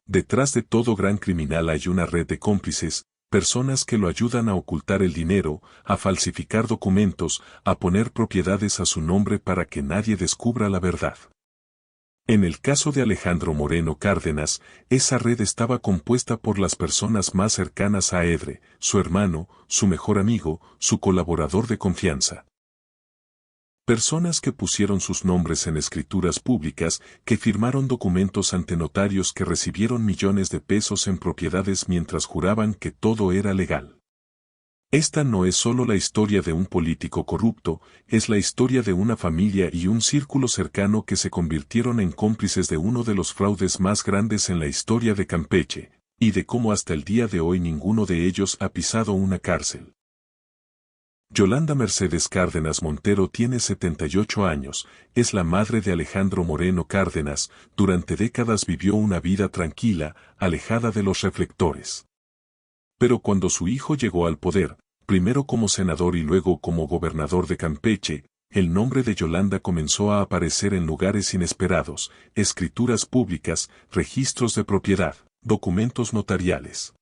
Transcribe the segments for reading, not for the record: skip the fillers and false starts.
Detrás de todo gran criminal hay una red de cómplices, personas que lo ayudan a ocultar el dinero, a falsificar documentos, a poner propiedades a su nombre para que nadie descubra la verdad. En el caso de Alejandro Moreno Cárdenas, esa red estaba compuesta por las personas más cercanas a Edre, su hermano, su mejor amigo, su colaborador de confianza. Personas que pusieron sus nombres en escrituras públicas, que firmaron documentos ante notarios, que recibieron millones de pesos en propiedades mientras juraban que todo era legal. Esta no es solo la historia de un político corrupto, es la historia de una familia y un círculo cercano que se convirtieron en cómplices de uno de los fraudes más grandes en la historia de Campeche, y de cómo hasta el día de hoy ninguno de ellos ha pisado una cárcel. Yolanda Mercedes Cárdenas Montero tiene 78 años, es la madre de Alejandro Moreno Cárdenas, durante décadas vivió una vida tranquila, alejada de los reflectores. Pero cuando su hijo llegó al poder, primero como senador y luego como gobernador de Campeche, el nombre de Yolanda comenzó a aparecer en lugares inesperados, escrituras públicas, registros de propiedad, documentos notariales.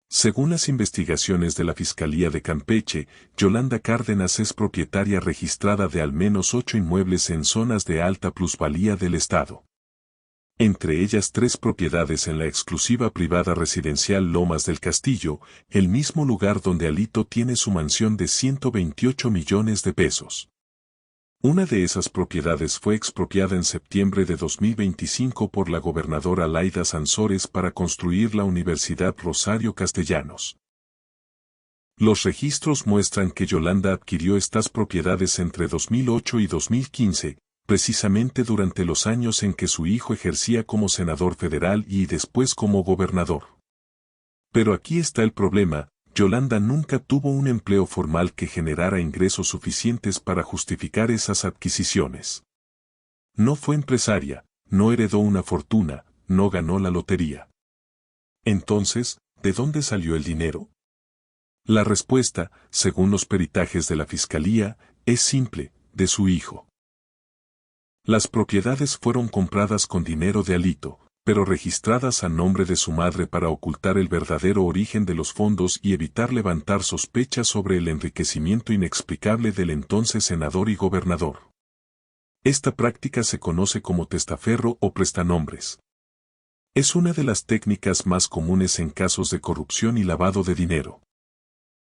Según las investigaciones de la Fiscalía de Campeche, Yolanda Cárdenas es propietaria registrada de al menos 8 inmuebles en zonas de alta plusvalía del estado. Entre ellas 3 propiedades en la exclusiva privada residencial Lomas del Castillo, el mismo lugar donde Alito tiene su mansión de 128 millones de pesos. Una de esas propiedades fue expropiada en septiembre de 2025 por la gobernadora Laida Sansores para construir la Universidad Rosario Castellanos. Los registros muestran que Yolanda adquirió estas propiedades entre 2008 y 2015, precisamente durante los años en que su hijo ejercía como senador federal y después como gobernador. Pero aquí está el problema. Yolanda nunca tuvo un empleo formal que generara ingresos suficientes para justificar esas adquisiciones. No fue empresaria, no heredó una fortuna, no ganó la lotería. Entonces, ¿de dónde salió el dinero? La respuesta, según los peritajes de la Fiscalía, es simple: de su hijo. Las propiedades fueron compradas con dinero de Alito, pero registradas a nombre de su madre para ocultar el verdadero origen de los fondos y evitar levantar sospechas sobre el enriquecimiento inexplicable del entonces senador y gobernador. Esta práctica se conoce como testaferro o prestanombres. Es una de las técnicas más comunes en casos de corrupción y lavado de dinero.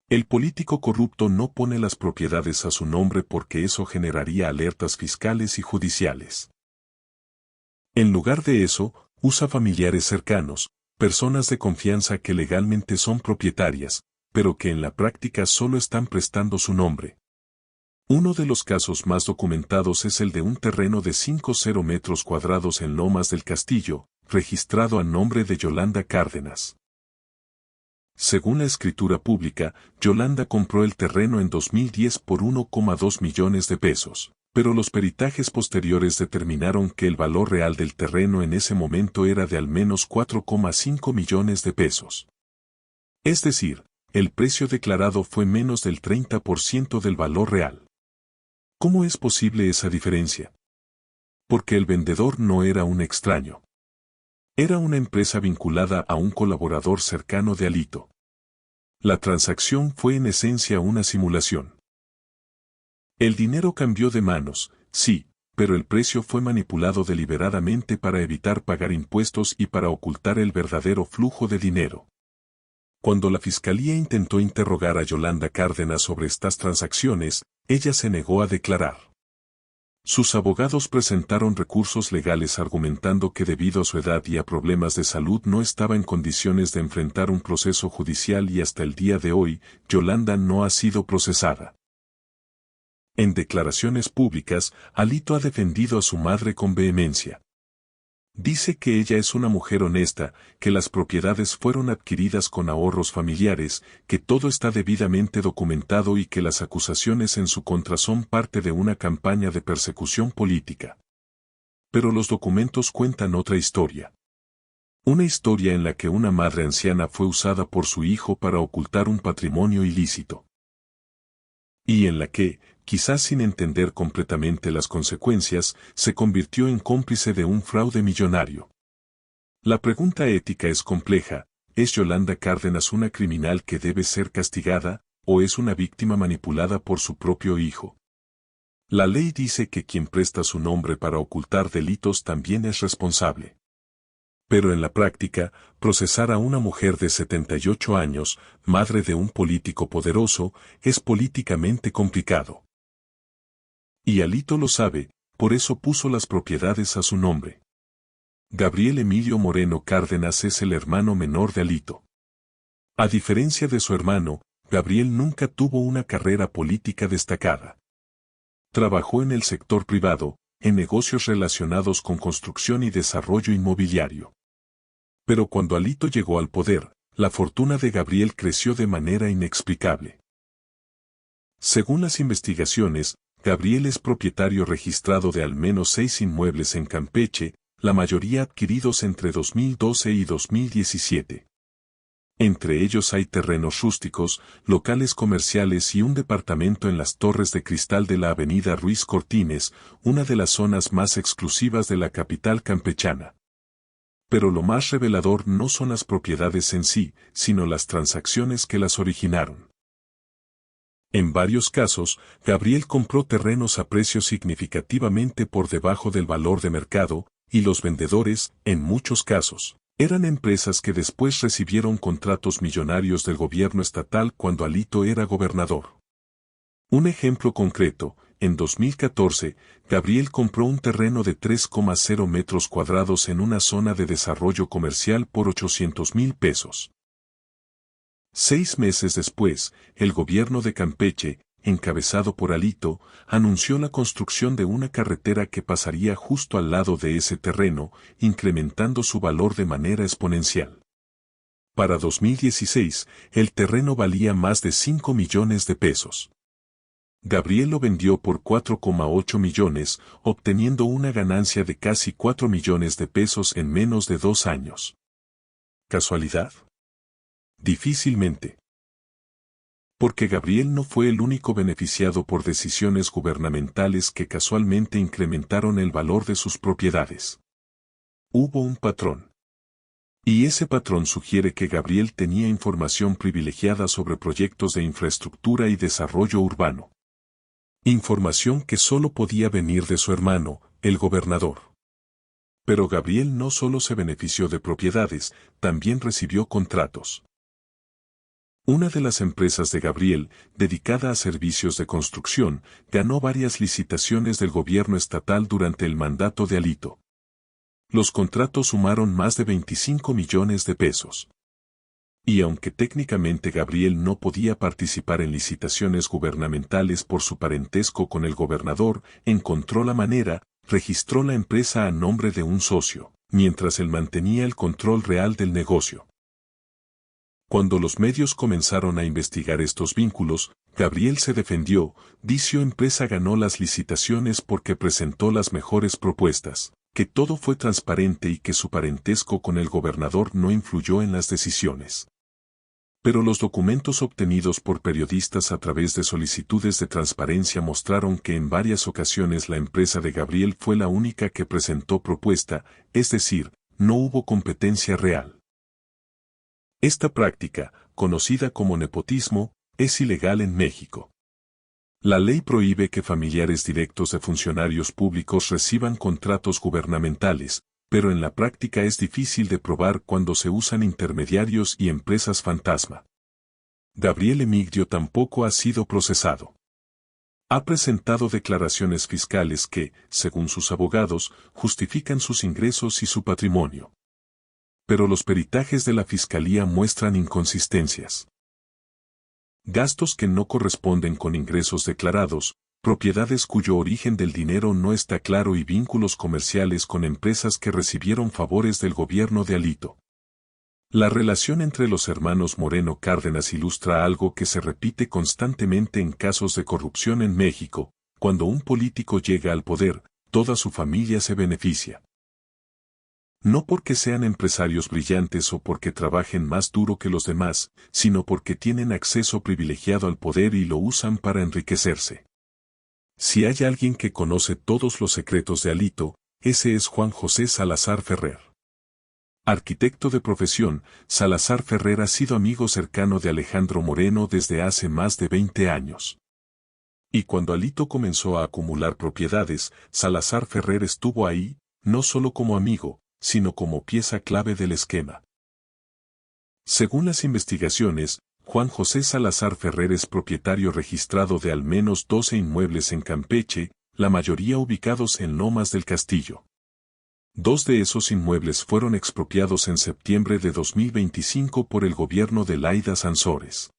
El político corrupto no pone las propiedades a su nombre porque eso generaría alertas fiscales y judiciales. En lugar de eso, usa familiares cercanos, personas de confianza que legalmente son propietarias, pero que en la práctica solo están prestando su nombre. Uno de los casos más documentados es el de un terreno de 50 metros cuadrados en Lomas del Castillo, registrado a nombre de Yolanda Cárdenas. Según la escritura pública, Yolanda compró el terreno en 2010 por 1,2 millones de pesos. Pero los peritajes posteriores determinaron que el valor real del terreno en ese momento era de al menos 4,5 millones de pesos. Es decir, el precio declarado fue menos del 30% del valor real. ¿Cómo es posible esa diferencia? Porque el vendedor no era un extraño. Era una empresa vinculada a un colaborador cercano de Alito. La transacción fue en esencia una simulación. El dinero cambió de manos, sí, pero el precio fue manipulado deliberadamente para evitar pagar impuestos y para ocultar el verdadero flujo de dinero. Cuando la Fiscalía intentó interrogar a Yolanda Cárdenas sobre estas transacciones, ella se negó a declarar. Sus abogados presentaron recursos legales argumentando que debido a su edad y a problemas de salud no estaba en condiciones de enfrentar un proceso judicial y hasta el día de hoy, Yolanda no ha sido procesada. En declaraciones públicas, Alito ha defendido a su madre con vehemencia. Dice que ella es una mujer honesta, que las propiedades fueron adquiridas con ahorros familiares, que todo está debidamente documentado y que las acusaciones en su contra son parte de una campaña de persecución política. Pero los documentos cuentan otra historia. Una historia en la que una madre anciana fue usada por su hijo para ocultar un patrimonio ilícito. Y en la que, quizás sin entender completamente las consecuencias, se convirtió en cómplice de un fraude millonario. La pregunta ética es compleja. ¿Es Yolanda Cárdenas una criminal que debe ser castigada, o es una víctima manipulada por su propio hijo? La ley dice que quien presta su nombre para ocultar delitos también es responsable. Pero en la práctica, procesar a una mujer de 78 años, madre de un político poderoso, es políticamente complicado. Y Alito lo sabe, por eso puso las propiedades a su nombre. Gabriel Emilio Moreno Cárdenas es el hermano menor de Alito. A diferencia de su hermano, Gabriel nunca tuvo una carrera política destacada. Trabajó en el sector privado, en negocios relacionados con construcción y desarrollo inmobiliario. Pero cuando Alito llegó al poder, la fortuna de Gabriel creció de manera inexplicable. Según las investigaciones, Gabriel es propietario registrado de al menos 6 inmuebles en Campeche, la mayoría adquiridos entre 2012 y 2017. Entre ellos hay terrenos rústicos, locales comerciales y un departamento en las Torres de Cristal de la avenida Ruiz Cortines, una de las zonas más exclusivas de la capital campechana. Pero lo más revelador no son las propiedades en sí, sino las transacciones que las originaron. En varios casos, Gabriel compró terrenos a precios significativamente por debajo del valor de mercado, y los vendedores, en muchos casos, eran empresas que después recibieron contratos millonarios del gobierno estatal cuando Alito era gobernador. Un ejemplo concreto, en 2014, Gabriel compró un terreno de 3,0 metros cuadrados en una zona de desarrollo comercial por 800,000 pesos. 6 meses después, el gobierno de Campeche, encabezado por Alito, anunció la construcción de una carretera que pasaría justo al lado de ese terreno, incrementando su valor de manera exponencial. Para 2016, el terreno valía más de 5 millones de pesos. Gabriel lo vendió por 4,8 millones, obteniendo una ganancia de casi 4 millones de pesos en menos de 2 años. ¿Casualidad? Difícilmente. Porque Gabriel no fue el único beneficiado por decisiones gubernamentales que casualmente incrementaron el valor de sus propiedades. Hubo un patrón. Y ese patrón sugiere que Gabriel tenía información privilegiada sobre proyectos de infraestructura y desarrollo urbano. Información que solo podía venir de su hermano, el gobernador. Pero Gabriel no solo se benefició de propiedades, también recibió contratos. Una de las empresas de Gabriel, dedicada a servicios de construcción, ganó varias licitaciones del gobierno estatal durante el mandato de Alito. Los contratos sumaron más de 25 millones de pesos. Y aunque técnicamente Gabriel no podía participar en licitaciones gubernamentales por su parentesco con el gobernador, encontró la manera, registró la empresa a nombre de un socio, mientras él mantenía el control real del negocio. Cuando los medios comenzaron a investigar estos vínculos, Gabriel se defendió, dicho empresa ganó las licitaciones porque presentó las mejores propuestas, que todo fue transparente y que su parentesco con el gobernador no influyó en las decisiones. Pero los documentos obtenidos por periodistas a través de solicitudes de transparencia mostraron que en varias ocasiones la empresa de Gabriel fue la única que presentó propuesta, es decir, no hubo competencia real. Esta práctica, conocida como nepotismo, es ilegal en México. La ley prohíbe que familiares directos de funcionarios públicos reciban contratos gubernamentales, pero en la práctica es difícil de probar cuando se usan intermediarios y empresas fantasma. Gabriel Emigdio tampoco ha sido procesado. Ha presentado declaraciones fiscales que, según sus abogados, justifican sus ingresos y su patrimonio. Pero los peritajes de la fiscalía muestran inconsistencias. Gastos que no corresponden con ingresos declarados, propiedades cuyo origen del dinero no está claro y vínculos comerciales con empresas que recibieron favores del gobierno de Alito. La relación entre los hermanos Moreno Cárdenas ilustra algo que se repite constantemente en casos de corrupción en México: cuando un político llega al poder, toda su familia se beneficia. No porque sean empresarios brillantes o porque trabajen más duro que los demás, sino porque tienen acceso privilegiado al poder y lo usan para enriquecerse. Si hay alguien que conoce todos los secretos de Alito, ese es Juan José Salazar Ferrer. Arquitecto de profesión, Salazar Ferrer ha sido amigo cercano de Alejandro Moreno desde hace más de 20 años. Y cuando Alito comenzó a acumular propiedades, Salazar Ferrer estuvo ahí, no solo como amigo, sino como pieza clave del esquema. Según las investigaciones, Juan José Salazar Ferrer es propietario registrado de al menos 12 inmuebles en Campeche, la mayoría ubicados en Lomas del Castillo. 2 de esos inmuebles fueron expropiados en septiembre de 2025 por el gobierno de Laida Sansores.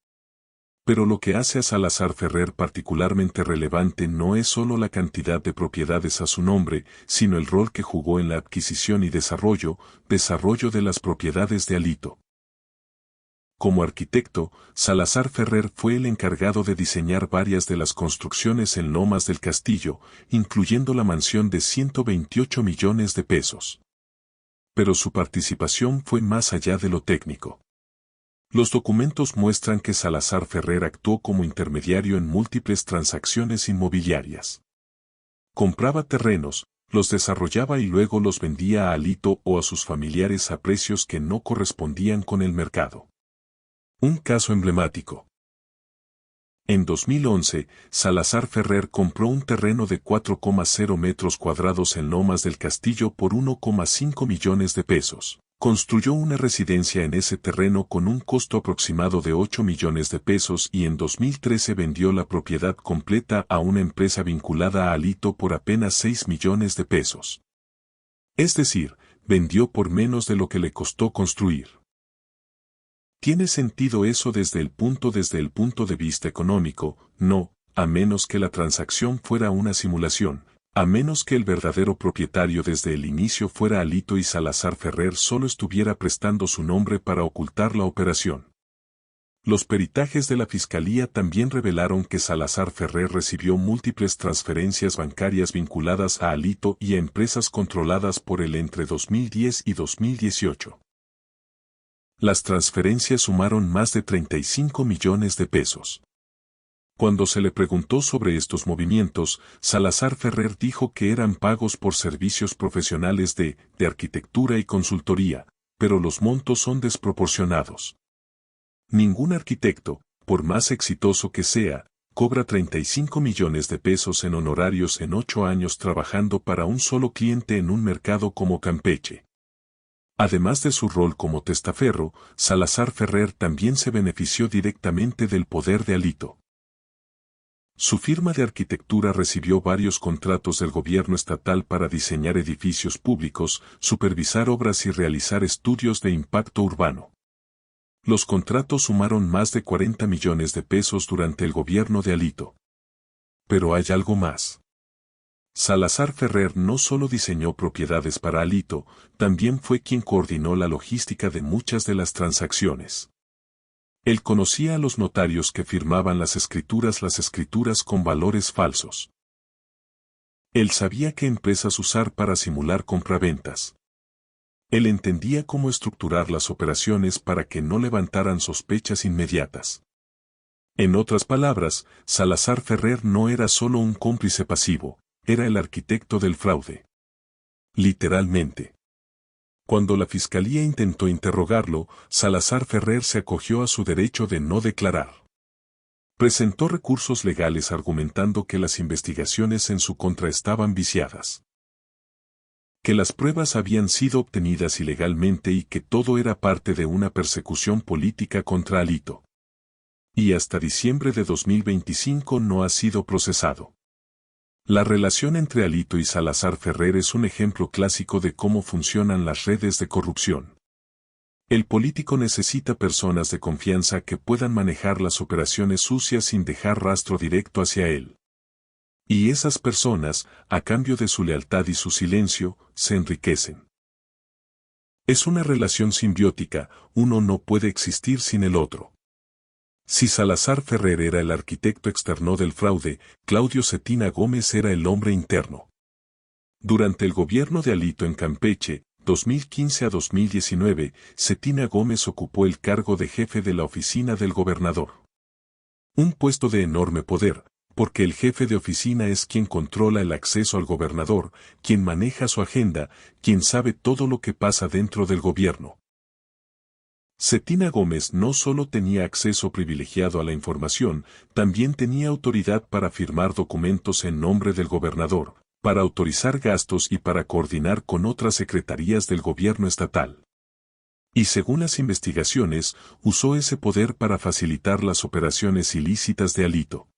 Pero lo que hace a Salazar Ferrer particularmente relevante no es solo la cantidad de propiedades a su nombre, sino el rol que jugó en la adquisición y desarrollo de las propiedades de Alito. Como arquitecto, Salazar Ferrer fue el encargado de diseñar varias de las construcciones en Lomas del Castillo, incluyendo la mansión de 128 millones de pesos. Pero su participación fue más allá de lo técnico. Los documentos muestran que Salazar Ferrer actuó como intermediario en múltiples transacciones inmobiliarias. Compraba terrenos, los desarrollaba y luego los vendía a Alito o a sus familiares a precios que no correspondían con el mercado. Un caso emblemático. En 2011, Salazar Ferrer compró un terreno de 4,0 metros cuadrados en Lomas del Castillo por 1,5 millones de pesos. Construyó una residencia en ese terreno con un costo aproximado de 8 millones de pesos y en 2013 vendió la propiedad completa a una empresa vinculada a Alito por apenas 6 millones de pesos. Es decir, vendió por menos de lo que le costó construir. ¿Tiene sentido eso desde el punto de vista económico? No, a menos que la transacción fuera una simulación, a menos que el verdadero propietario desde el inicio fuera Alito y Salazar Ferrer solo estuviera prestando su nombre para ocultar la operación. Los peritajes de la Fiscalía también revelaron que Salazar Ferrer recibió múltiples transferencias bancarias vinculadas a Alito y a empresas controladas por él entre 2010 y 2018. Las transferencias sumaron más de 35 millones de pesos. Cuando se le preguntó sobre estos movimientos, Salazar Ferrer dijo que eran pagos por servicios profesionales de arquitectura y consultoría, pero los montos son desproporcionados. Ningún arquitecto, por más exitoso que sea, cobra 35 millones de pesos en honorarios en 8 años trabajando para un solo cliente en un mercado como Campeche. Además de su rol como testaferro, Salazar Ferrer también se benefició directamente del poder de Alito. Su firma de arquitectura recibió varios contratos del gobierno estatal para diseñar edificios públicos, supervisar obras y realizar estudios de impacto urbano. Los contratos sumaron más de 40 millones de pesos durante el gobierno de Alito. Pero hay algo más. Salazar Ferrer no solo diseñó propiedades para Alito, también fue quien coordinó la logística de muchas de las transacciones. Él conocía a los notarios que firmaban las escrituras con valores falsos. Él sabía qué empresas usar para simular compraventas. Él entendía cómo estructurar las operaciones para que no levantaran sospechas inmediatas. En otras palabras, Salazar Ferrer no era solo un cómplice pasivo, era el arquitecto del fraude. Literalmente. Cuando la Fiscalía intentó interrogarlo, Salazar Ferrer se acogió a su derecho de no declarar. Presentó recursos legales argumentando que las investigaciones en su contra estaban viciadas. Que las pruebas habían sido obtenidas ilegalmente y que todo era parte de una persecución política contra Alito. Y hasta diciembre de 2025 no ha sido procesado. La relación entre Alito y Salazar Ferrer es un ejemplo clásico de cómo funcionan las redes de corrupción. El político necesita personas de confianza que puedan manejar las operaciones sucias sin dejar rastro directo hacia él. Y esas personas, a cambio de su lealtad y su silencio, se enriquecen. Es una relación simbiótica, uno no puede existir sin el otro. Si Salazar Ferrer era el arquitecto externo del fraude, Claudio Cetina Gómez era el hombre interno. Durante el gobierno de Alito en Campeche, 2015 a 2019, Cetina Gómez ocupó el cargo de jefe de la oficina del gobernador. Un puesto de enorme poder, porque el jefe de oficina es quien controla el acceso al gobernador, quien maneja su agenda, quien sabe todo lo que pasa dentro del gobierno. Cetina Gómez no solo tenía acceso privilegiado a la información, también tenía autoridad para firmar documentos en nombre del gobernador, para autorizar gastos y para coordinar con otras secretarías del gobierno estatal. Y según las investigaciones, usó ese poder para facilitar las operaciones ilícitas de Alito.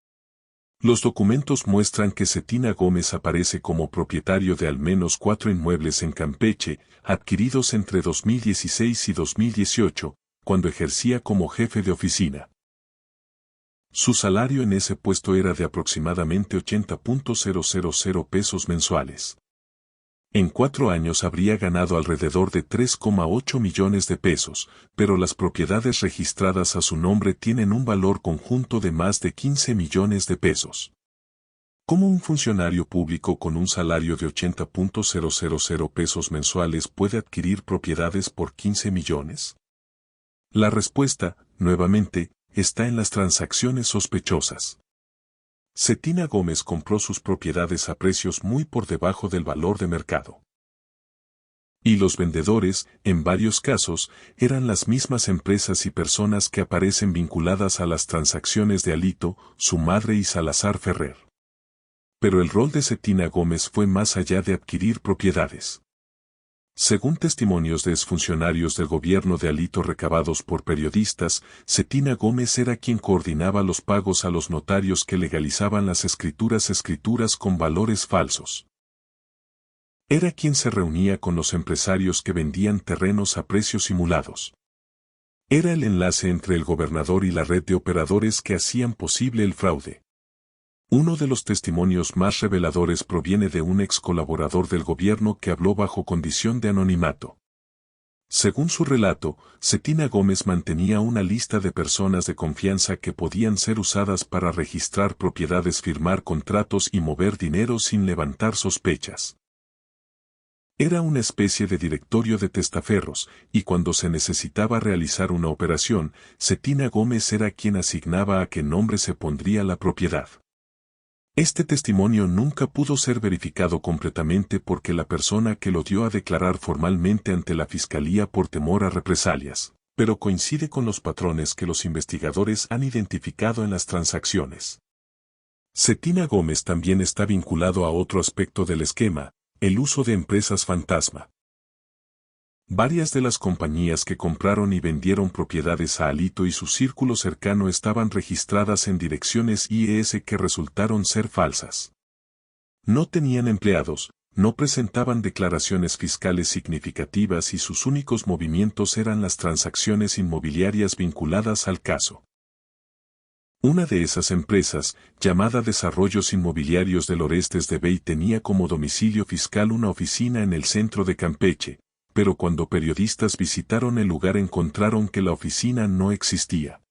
Los documentos muestran que Cetina Gómez aparece como propietario de al menos 4 inmuebles en Campeche, adquiridos entre 2016 y 2018, cuando ejercía como jefe de oficina. Su salario en ese puesto era de aproximadamente 80.000 pesos mensuales. En 4 años habría ganado alrededor de 3,8 millones de pesos, pero las propiedades registradas a su nombre tienen un valor conjunto de más de 15 millones de pesos. ¿Cómo un funcionario público con un salario de 80.000 pesos mensuales puede adquirir propiedades por 15 millones? La respuesta, nuevamente, está en las transacciones sospechosas. Cetina Gómez compró sus propiedades a precios muy por debajo del valor de mercado. Y los vendedores, en varios casos, eran las mismas empresas y personas que aparecen vinculadas a las transacciones de Alito, su madre y Salazar Ferrer. Pero el rol de Cetina Gómez fue más allá de adquirir propiedades. Según testimonios de exfuncionarios del gobierno de Alito recabados por periodistas, Cetina Gómez era quien coordinaba los pagos a los notarios que legalizaban las escrituras con valores falsos. Era quien se reunía con los empresarios que vendían terrenos a precios simulados. Era el enlace entre el gobernador y la red de operadores que hacían posible el fraude. Uno de los testimonios más reveladores proviene de un ex colaborador del gobierno que habló bajo condición de anonimato. Según su relato, Cetina Gómez mantenía una lista de personas de confianza que podían ser usadas para registrar propiedades, firmar contratos y mover dinero sin levantar sospechas. Era una especie de directorio de testaferros, y cuando se necesitaba realizar una operación, Cetina Gómez era quien asignaba a qué nombre se pondría la propiedad. Este testimonio nunca pudo ser verificado completamente porque la persona que lo dio a declarar formalmente ante la fiscalía por temor a represalias, pero coincide con los patrones que los investigadores han identificado en las transacciones. Cetina Gómez también está vinculado a otro aspecto del esquema, el uso de empresas fantasma. Varias de las compañías que compraron y vendieron propiedades a Alito y su círculo cercano estaban registradas en direcciones IES que resultaron ser falsas. No tenían empleados, no presentaban declaraciones fiscales significativas y sus únicos movimientos eran las transacciones inmobiliarias vinculadas al caso. Una de esas empresas, llamada Desarrollos Inmobiliarios del Orestes de Bey, tenía como domicilio fiscal una oficina en el centro de Campeche, pero cuando periodistas visitaron el lugar encontraron que la oficina no existía.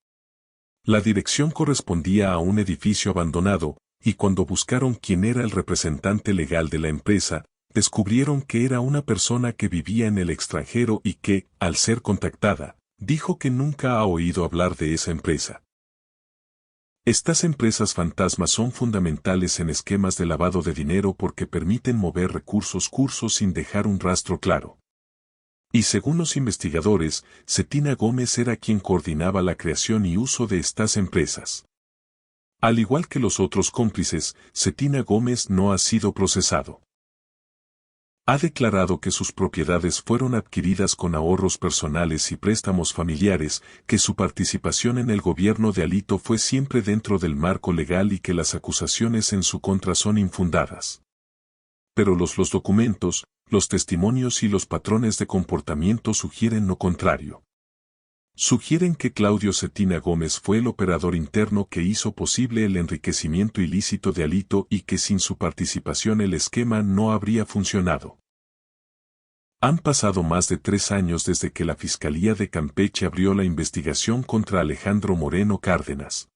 La dirección correspondía a un edificio abandonado, y cuando buscaron quién era el representante legal de la empresa, descubrieron que era una persona que vivía en el extranjero y que, al ser contactada, dijo que nunca ha oído hablar de esa empresa. Estas empresas fantasmas son fundamentales en esquemas de lavado de dinero porque permiten mover recursos sin dejar un rastro claro. Y según los investigadores, Cetina Gómez era quien coordinaba la creación y uso de estas empresas. Al igual que los otros cómplices, Cetina Gómez no ha sido procesado. Ha declarado que sus propiedades fueron adquiridas con ahorros personales y préstamos familiares, que su participación en el gobierno de Alito fue siempre dentro del marco legal y que las acusaciones en su contra son infundadas. Pero los documentos, los testimonios y los patrones de comportamiento sugieren lo contrario. Sugieren que Claudio Cetina Gómez fue el operador interno que hizo posible el enriquecimiento ilícito de Alito y que sin su participación el esquema no habría funcionado. Han pasado más de 3 años desde que la Fiscalía de Campeche abrió la investigación contra Alejandro Moreno Cárdenas.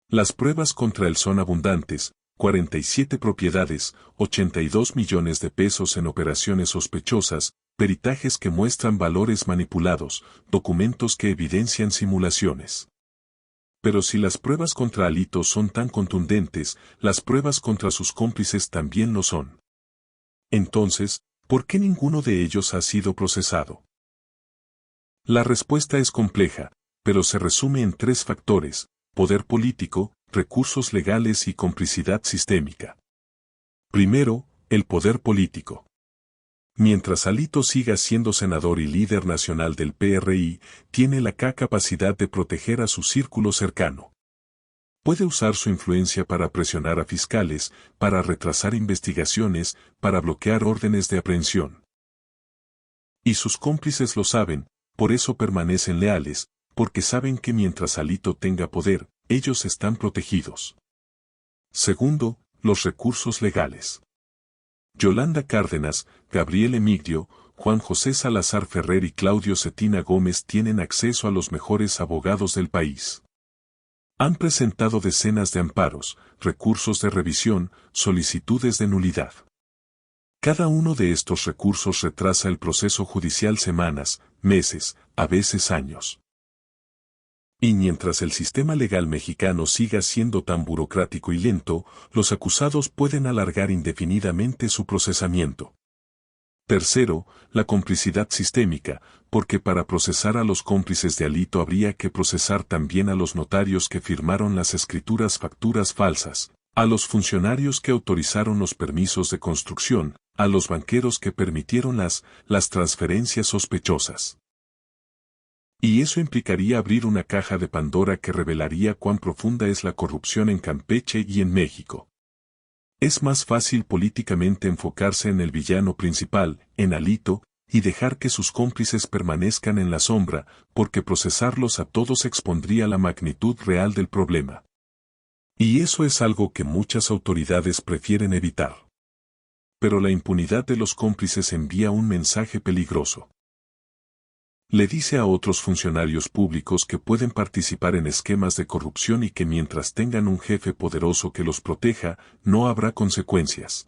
Las pruebas contra él son abundantes: 47 propiedades, 82 millones de pesos en operaciones sospechosas, peritajes que muestran valores manipulados, documentos que evidencian simulaciones. Pero si las pruebas contra Alito son tan contundentes, las pruebas contra sus cómplices también lo son. Entonces, ¿por qué ninguno de ellos ha sido procesado? La respuesta es compleja, pero se resume en 3 factores: poder político, recursos legales y complicidad sistémica. Primero, el poder político. Mientras Alito siga siendo senador y líder nacional del PRI, tiene la capacidad de proteger a su círculo cercano. Puede usar su influencia para presionar a fiscales, para retrasar investigaciones, para bloquear órdenes de aprehensión. Y sus cómplices lo saben, por eso permanecen leales, porque saben que mientras Alito tenga poder, ellos están protegidos. Segundo, los recursos legales. Yolanda Cárdenas, Gabriel Emigdio, Juan José Salazar Ferrer y Claudio Cetina Gómez tienen acceso a los mejores abogados del país. Han presentado decenas de amparos, recursos de revisión, solicitudes de nulidad. Cada uno de estos recursos retrasa el proceso judicial semanas, meses, a veces años. Y mientras el sistema legal mexicano siga siendo tan burocrático y lento, los acusados pueden alargar indefinidamente su procesamiento. Tercero, la complicidad sistémica, porque para procesar a los cómplices de Alito habría que procesar también a los notarios que firmaron las facturas falsas, a los funcionarios que autorizaron los permisos de construcción, a los banqueros que permitieron las transferencias sospechosas. Y eso implicaría abrir una caja de Pandora que revelaría cuán profunda es la corrupción en Campeche y en México. Es más fácil políticamente enfocarse en el villano principal, en Alito, y dejar que sus cómplices permanezcan en la sombra, porque procesarlos a todos expondría la magnitud real del problema. Y eso es algo que muchas autoridades prefieren evitar. Pero la impunidad de los cómplices envía un mensaje peligroso. Le dice a otros funcionarios públicos que pueden participar en esquemas de corrupción y que mientras tengan un jefe poderoso que los proteja, no habrá consecuencias.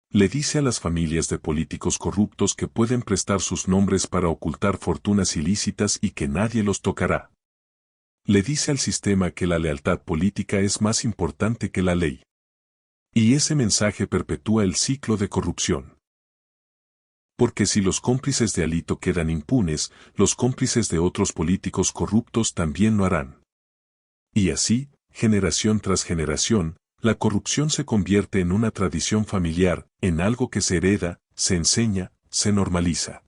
Le dice a las familias de políticos corruptos que pueden prestar sus nombres para ocultar fortunas ilícitas y que nadie los tocará. Le dice al sistema que la lealtad política es más importante que la ley. Y ese mensaje perpetúa el ciclo de corrupción. Porque si los cómplices de Alito quedan impunes, los cómplices de otros políticos corruptos también lo harán. Y así, generación tras generación, la corrupción se convierte en una tradición familiar, en algo que se hereda, se enseña, se normaliza.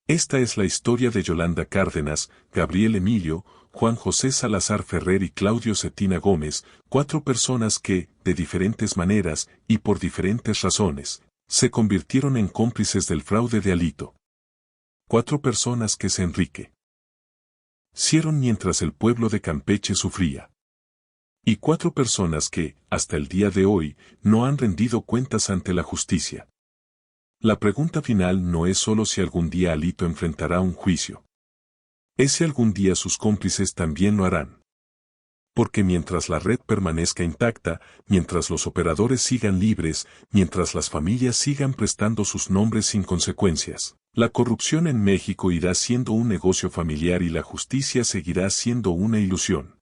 Esta es la historia de Yolanda Cárdenas, Gabriel Emilio, Juan José Salazar Ferrer y Claudio Cetina Gómez, 4 personas que, de diferentes maneras, y por diferentes razones, se convirtieron en cómplices del fraude de Alito. 4 personas que se enriquecieron mientras el pueblo de Campeche sufría. Y 4 personas que, hasta el día de hoy, no han rendido cuentas ante la justicia. La pregunta final no es solo si algún día Alito enfrentará un juicio. Es si algún día sus cómplices también lo harán. Porque mientras la red permanezca intacta, mientras los operadores sigan libres, mientras las familias sigan prestando sus nombres sin consecuencias, la corrupción en México irá siendo un negocio familiar y la justicia seguirá siendo una ilusión.